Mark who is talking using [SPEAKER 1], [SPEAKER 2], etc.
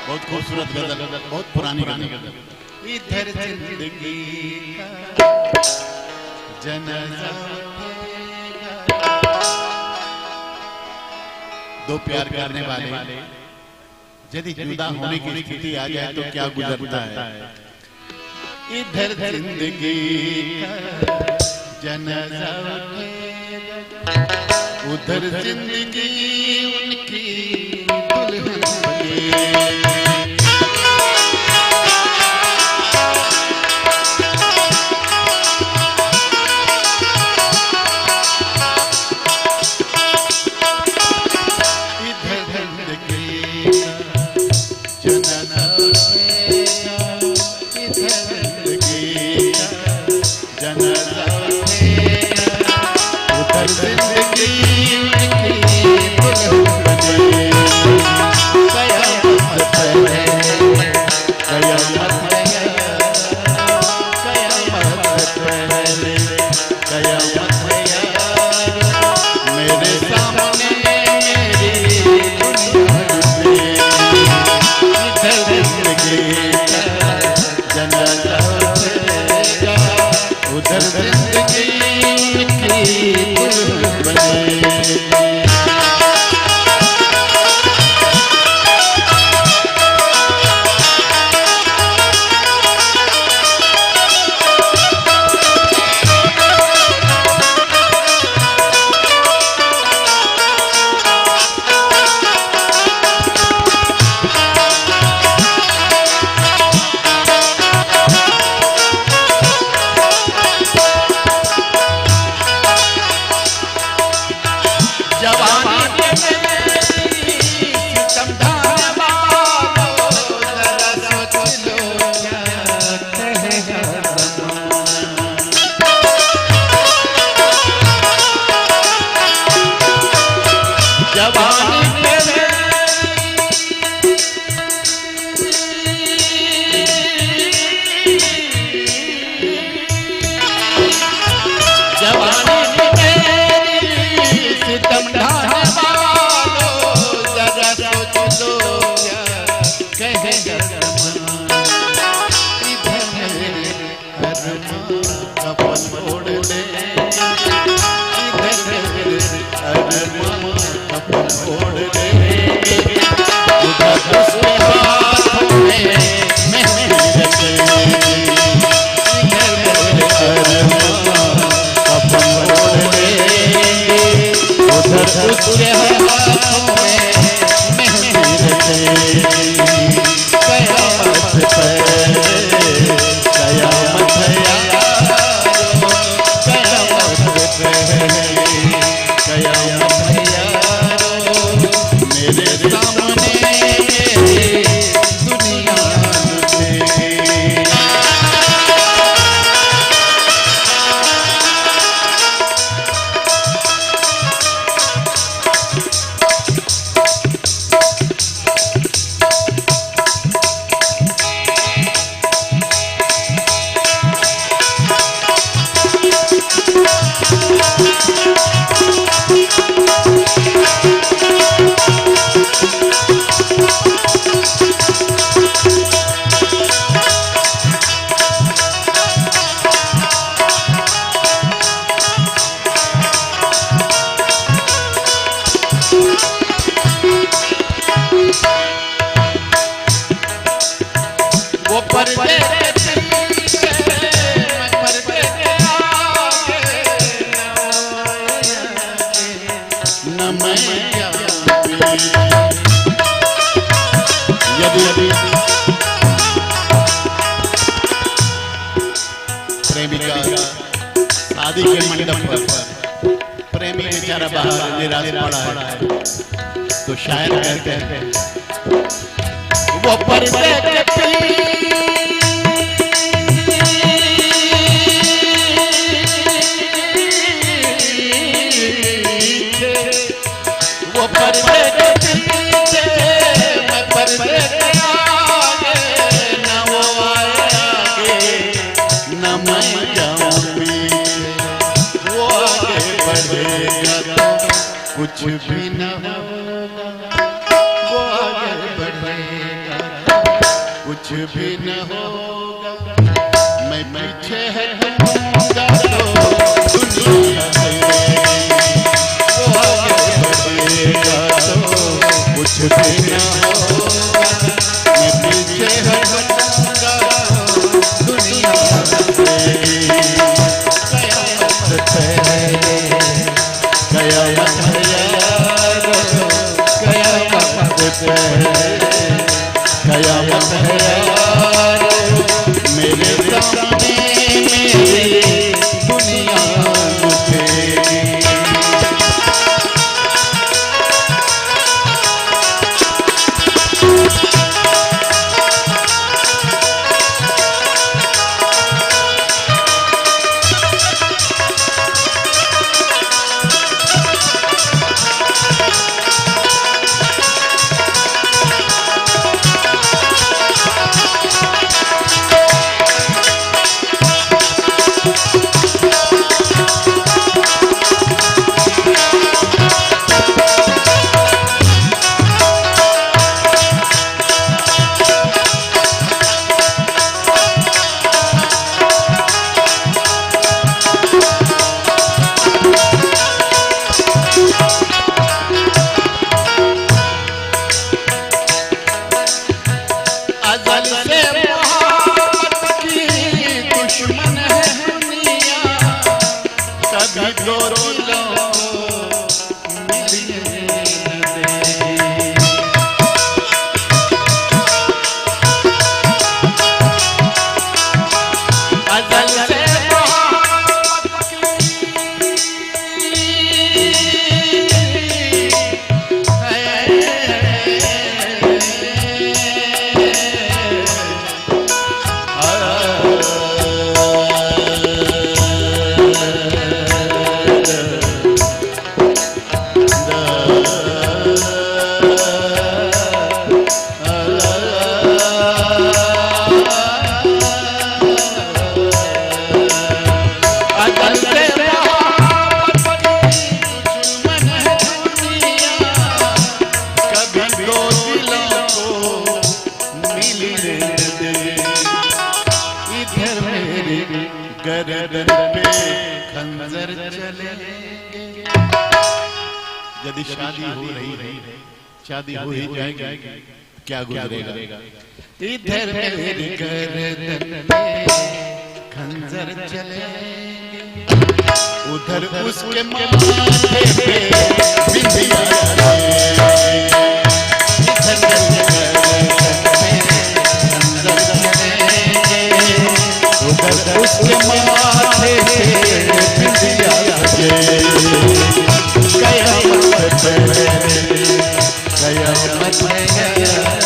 [SPEAKER 1] बहुत खूबसूरत गजल, बहुत पुरानी गजल। इधर जिंदगी जनाजा, दो प्यार करने वाले यदि जुदा होने की स्थिति आ जाए तो क्या गुजरता है। इधर जिंदगी जनाजा, उधर जिंदगी उनकी दुल्हन बनी। प्रेमिका शादी के मंडप पर प्रेमी बेचारा बाहर निराश पड़ा है तो शायर कहते हैं वो पर्दे के पीछे, वो पर्दे के पीछे मैं पर्दे के आगे, न वो आगे न मैं जाऊं पीछे। वो आगे बढ़ेगा तो कुछ भी न होगा, वो आगे बढ़ेगा कुछ भी न होगा, मैं पीछे हटूंगा तो दुनिया वो आगे बढ़ेगा तो कुछ भी न होगा, मैं पीछे हटूंगा तो दुनिया कयामत है, कयामत है, कयामत है मेरे सामने मेरी दुनिया उठेगी। यदि शादी हो रही है, शादी हो ही जाएगी, क्या गुजरेगा? इधर मेरे गर्दन पे खंजर चलेंगे, उधर उसके माथे पे बिंदिया चलेंगे। इधर मेरे गर्दन पे खंजर चलेंगे, उधर उसके माथे पे बिंदिया चलेंगे। कयामत है, कयामत है।